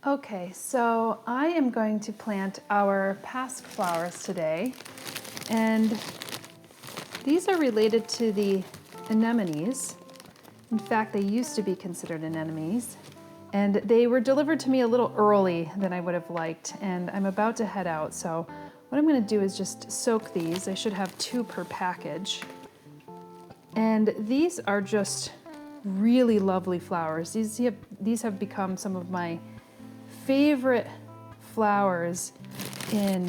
Okay, so I am going to plant our pasque flowers today, and these are related to the anemones. In fact, they used to be considered anemones, and they were delivered to me a little early than I would have liked, and I'm about to head out. So what I'm going to do is just soak these. I should have 2 per package. And these are just really lovely flowers. These have become some of my favorite flowers in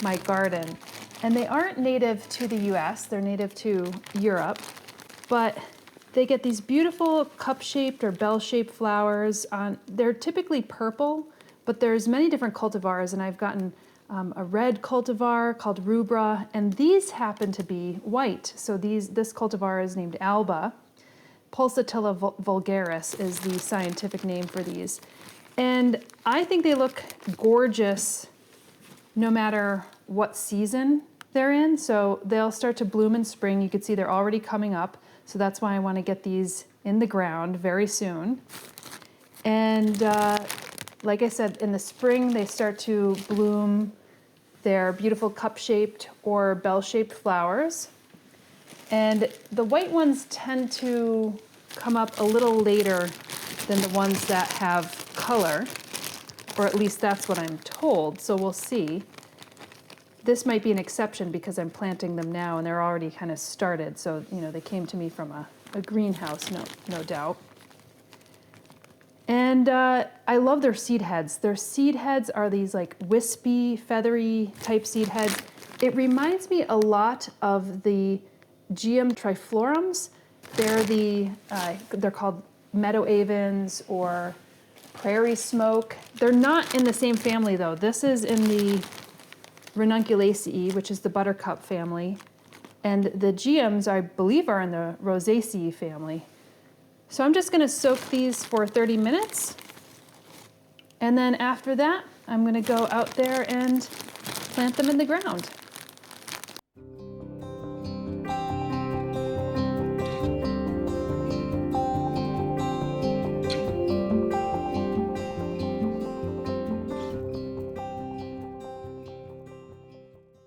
my garden. And they aren't native to the US, they're native to Europe, but they get these beautiful cup-shaped or bell-shaped flowers. They're typically purple, but there's many different cultivars, and I've gotten a red cultivar called rubra, and these happen to be white. So this cultivar is named Alba. Pulsatilla vulgaris is the scientific name for these. And I think they look gorgeous no matter what season they're in. So they'll start to bloom in spring. You can see they're already coming up. So that's why I want to get these in the ground very soon. And like I said, in the spring, they start to bloom their beautiful cup-shaped or bell-shaped flowers. And the white ones tend to come up a little later than the ones that have color, or at least that's what I'm told, so we'll see. This might be an exception because I'm planting them now and they're already kind of started, so they came to me from a greenhouse, no doubt. And I love their seed heads. Their seed heads are these like wispy, feathery type seed heads. It reminds me a lot of the Geum triflorums. They're called meadow avens or prairie smoke. They're not in the same family though. This is in the Ranunculaceae, which is the buttercup family. And the Geums, I believe, are in the Rosaceae family. So I'm just gonna soak these for 30 minutes. And then after that, I'm gonna go out there and plant them in the ground.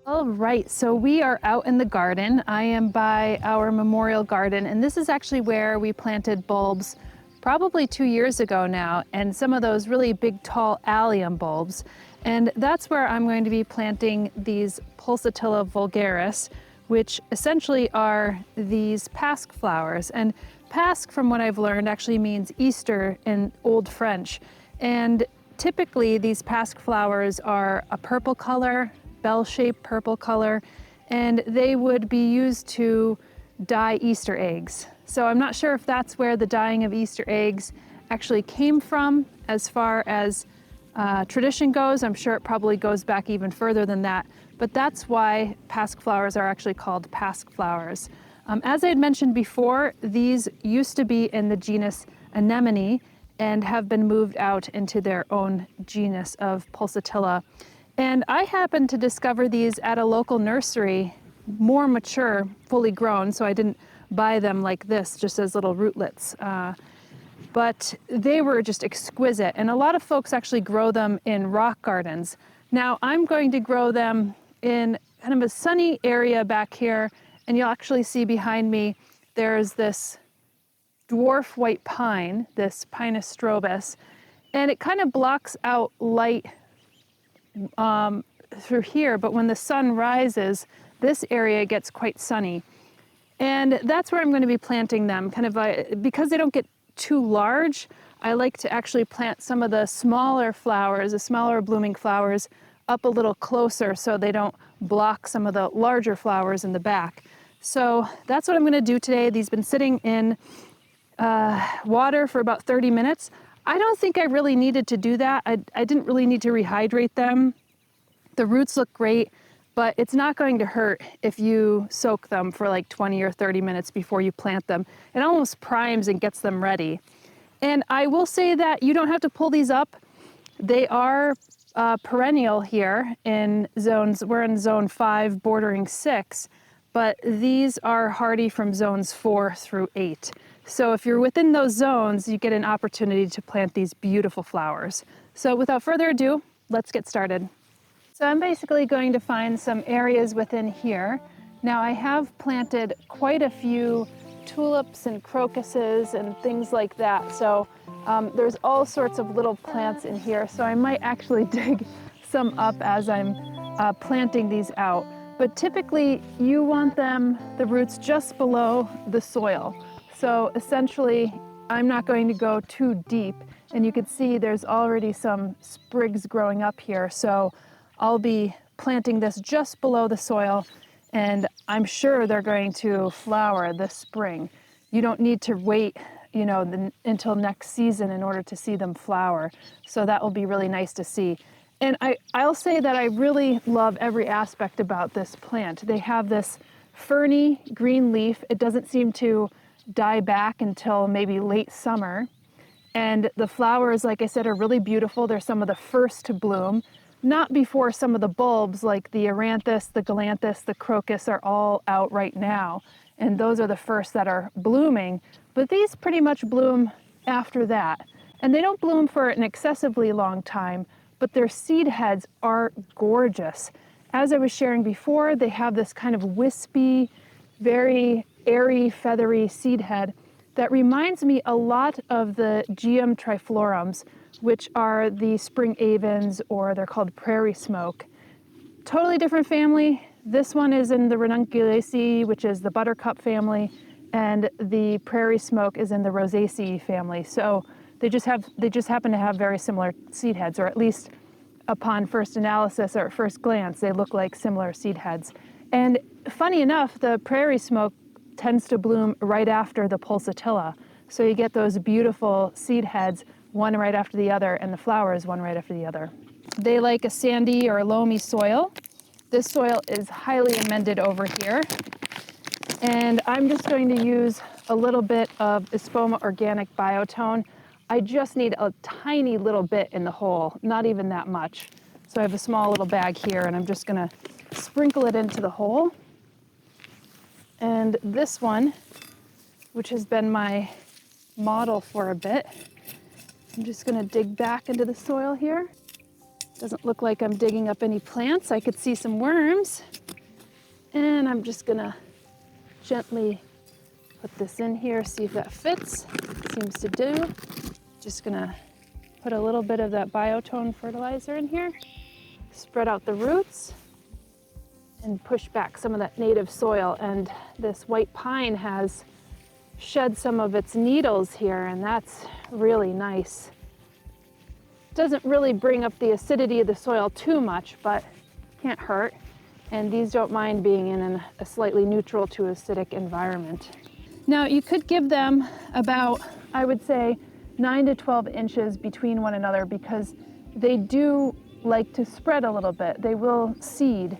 All right, so we are out in the garden. I am by our memorial garden, and this is actually where we planted bulbs probably 2 years ago now, and some of those really big, tall allium bulbs. And that's where I'm going to be planting these Pulsatilla vulgaris, which essentially are these pasque flowers. And pasque, from what I've learned, actually means Easter in Old French. And typically these pasque flowers are a purple color, bell-shaped purple color, and they would be used to dye Easter eggs. So I'm not sure if that's where the dyeing of Easter eggs actually came from as far as tradition goes. I'm sure it probably goes back even further than that, but that's why pasque flowers are actually called pasque flowers. As I had mentioned before, these used to be in the genus Anemone and have been moved out into their own genus of Pulsatilla. And I happened to discover these at a local nursery, more mature, fully grown, so I didn't buy them like this, just as little rootlets. But they were just exquisite, and a lot of folks actually grow them in rock gardens. Now I'm going to grow them in kind of a sunny area back here, and you'll actually see behind me there's this dwarf white pine, this Pinus strobus, and it kind of blocks out light through here, but when the sun rises, this area gets quite sunny. And that's where I'm going to be planting them, kind of because they don't get too large. I like to actually plant some of the smaller flowers, the smaller blooming flowers, up a little closer so they don't block some of the larger flowers in the back. So that's what I'm going to do today. These have been sitting in water for about 30 minutes. I don't think I really needed to do that. I didn't really need to rehydrate them. The roots look great, but it's not going to hurt if you soak them for like 20 or 30 minutes before you plant them. It almost primes and gets them ready. And I will say that you don't have to pull these up. They are perennial here in zones. We're in zone 5 bordering 6, but these are hardy from zones 4 through 8. So if you're within those zones, you get an opportunity to plant these beautiful flowers. So without further ado, let's get started. So I'm basically going to find some areas within here. Now I have planted quite a few tulips and crocuses and things like that. So there's all sorts of little plants in here. So I might actually dig some up as I'm planting these out. But typically you want the roots just below the soil. So essentially I'm not going to go too deep. And you can see there's already some sprigs growing up here. So I'll be planting this just below the soil, and I'm sure they're going to flower this spring. You don't need to wait, until next season in order to see them flower. So that will be really nice to see. And I'll say that I really love every aspect about this plant. They have this ferny green leaf. It doesn't seem to die back until maybe late summer. And the flowers, like I said, are really beautiful. They're some of the first to bloom, not before some of the bulbs like the aranthus, the galanthus, the crocus are all out right now. And those are the first that are blooming. But these pretty much bloom after that. And they don't bloom for an excessively long time, but their seed heads are gorgeous. As I was sharing before, they have this kind of wispy, very airy, feathery seed head that reminds me a lot of the Geum triflorums, which are the spring avens, or they're called prairie smoke. Totally different family. This one is in the Ranunculaceae, which is the buttercup family, and the prairie smoke is in the Rosaceae family. So they just happen to have very similar seed heads, or at least upon first analysis or at first glance, they look like similar seed heads. And funny enough, the prairie smoke tends to bloom right after the pulsatilla. So you get those beautiful seed heads, one right after the other, and the flowers one right after the other. They like a sandy or loamy soil. This soil is highly amended over here. And I'm just going to use a little bit of Espoma Organic Biotone. I just need a tiny little bit in the hole, not even that much. So I have a small little bag here, and I'm just gonna sprinkle it into the hole. And this one, which has been my model for a bit, I'm just gonna dig back into the soil here. Doesn't look like I'm digging up any plants. I could see some worms. And I'm just gonna gently put this in here, see if that fits. Seems to do. Just gonna put a little bit of that biotone fertilizer in here, spread out the roots, and push back some of that native soil. And this white pine has shed some of its needles here, and that's really nice. Doesn't really bring up the acidity of the soil too much, but can't hurt. And these don't mind being in a slightly neutral to acidic environment. Now you could give them about, I would say, 9 to 12 inches between one another, because they do like to spread a little bit. They will seed,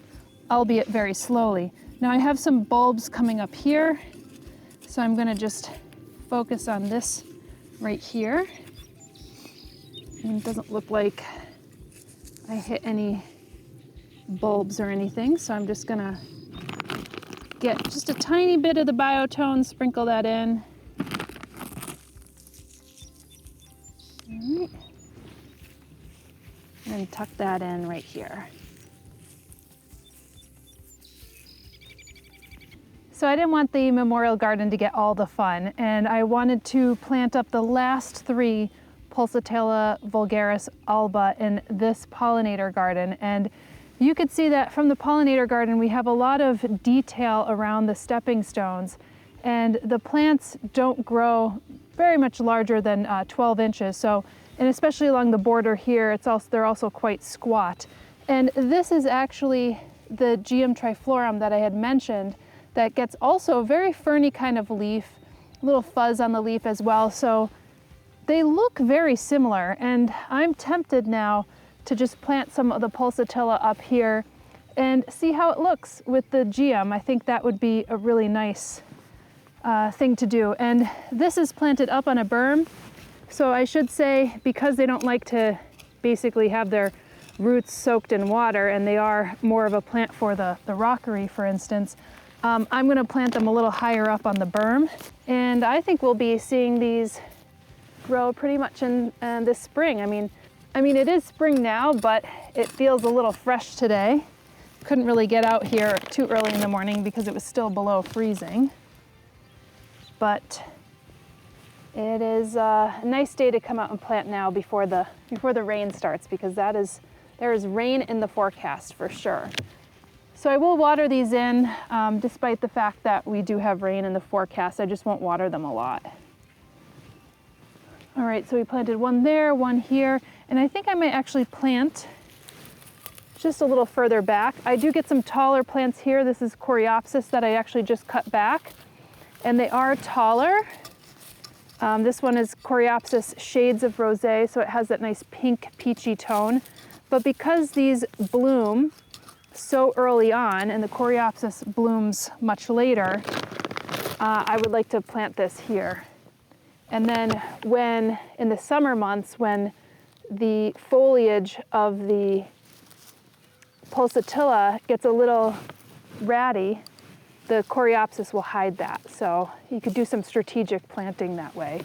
albeit very slowly. Now I have some bulbs coming up here, so I'm gonna just focus on this right here. And it doesn't look like I hit any bulbs or anything, so I'm just gonna get just a tiny bit of the biotone, sprinkle that in. All right. And tuck that in right here. So I didn't want the memorial garden to get all the fun, and I wanted to plant up the last 3 Pulsatilla vulgaris alba in this pollinator garden. And you could see that from the pollinator garden, we have a lot of detail around the stepping stones, and the plants don't grow very much larger than 12 inches. So, and especially along the border here, they're also quite squat. And this is actually the Geum triflorum that I had mentioned that gets also a very ferny kind of leaf, a little fuzz on the leaf as well. So they look very similar, and I'm tempted now to just plant some of the pulsatilla up here and see how it looks with the Geum. I think that would be a really nice thing to do. And this is planted up on a berm. So I should say, because they don't like to basically have their roots soaked in water, and they are more of a plant for the rockery, for instance, I'm gonna plant them a little higher up on the berm. And I think we'll be seeing these grow pretty much in this spring. I mean, I mean, it is spring now, but it feels a little fresh today. Couldn't really get out here too early in the morning because it was still below freezing. But it is a nice day to come out and plant now before the rain starts, because there is rain in the forecast for sure. So I will water these in, despite the fact that we do have rain in the forecast. I just won't water them a lot. All right, so we planted one there, one here, and I think I might actually plant just a little further back. I do get some taller plants here. This is Coreopsis that I actually just cut back, and they are taller. This one is Coreopsis Shades of Rosé, so it has that nice pink peachy tone. But because these bloom so early on, and the Coreopsis blooms much later, I would like to plant this here. And then in the summer months, when the foliage of the Pulsatilla gets a little ratty, the Coreopsis will hide that. So you could do some strategic planting that way.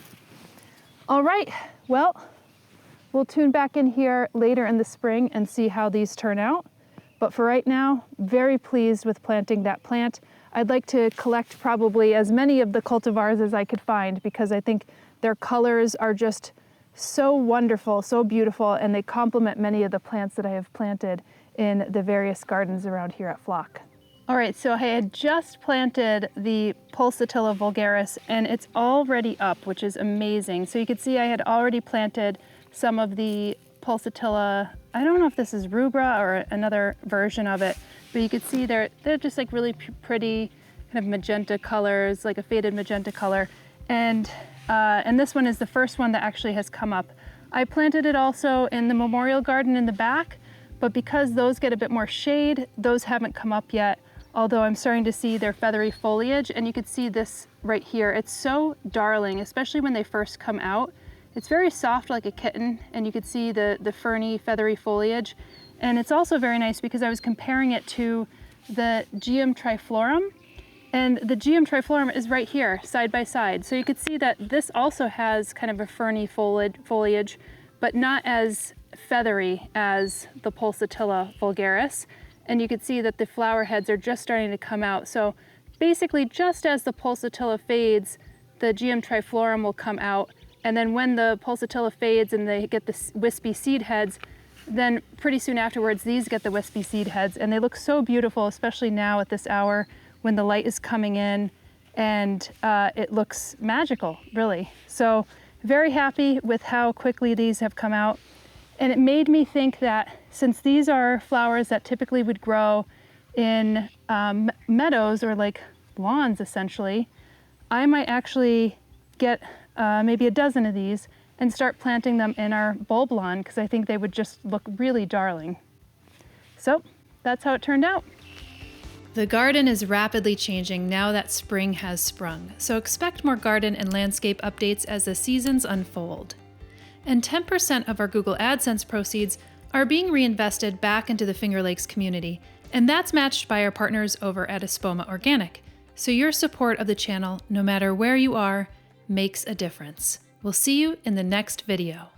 All right, well, we'll tune back in here later in the spring and see how these turn out. But for right now, very pleased with planting that plant. I'd like to collect probably as many of the cultivars as I could find, because I think their colors are just so wonderful, so beautiful, and they complement many of the plants that I have planted in the various gardens around here at Flock. All right, so I had just planted the Pulsatilla vulgaris, and it's already up, which is amazing. So you can see I had already planted some of the Pulsatilla. I don't know if this is rubra or another version of it, but you can see they're just like really pretty kind of magenta colors, like a faded magenta color. And this one is the first one that actually has come up. I planted it also in the memorial garden in the back, but because those get a bit more shade, those haven't come up yet, although I'm starting to see their feathery foliage. And you can see this right here. It's so darling, especially when they first come out. It's very soft like a kitten, and you can see the ferny, feathery foliage. And it's also very nice because I was comparing it to the Geum triflorum, and the Geum triflorum is right here, side by side. So you could see that this also has kind of a ferny foliage, but not as feathery as the Pulsatilla vulgaris. And you can see that the flower heads are just starting to come out. So basically, just as the Pulsatilla fades, the Geum triflorum will come out. And then when the Pulsatilla fades and they get the wispy seed heads, then pretty soon afterwards, these get the wispy seed heads. And they look so beautiful, especially now at this hour when the light is coming in, and it looks magical, really. So very happy with how quickly these have come out. And it made me think that since these are flowers that typically would grow in meadows or like lawns essentially, I might actually get maybe a dozen of these and start planting them in our bulb lawn, because I think they would just look really darling. So that's how it turned out. The garden is rapidly changing now that spring has sprung, so expect more garden and landscape updates as the seasons unfold. And 10% of our Google AdSense proceeds are being reinvested back into the Finger Lakes community, and that's matched by our partners over at Espoma Organic. So your support of the channel, no matter where you are, makes a difference. We'll see you in the next video.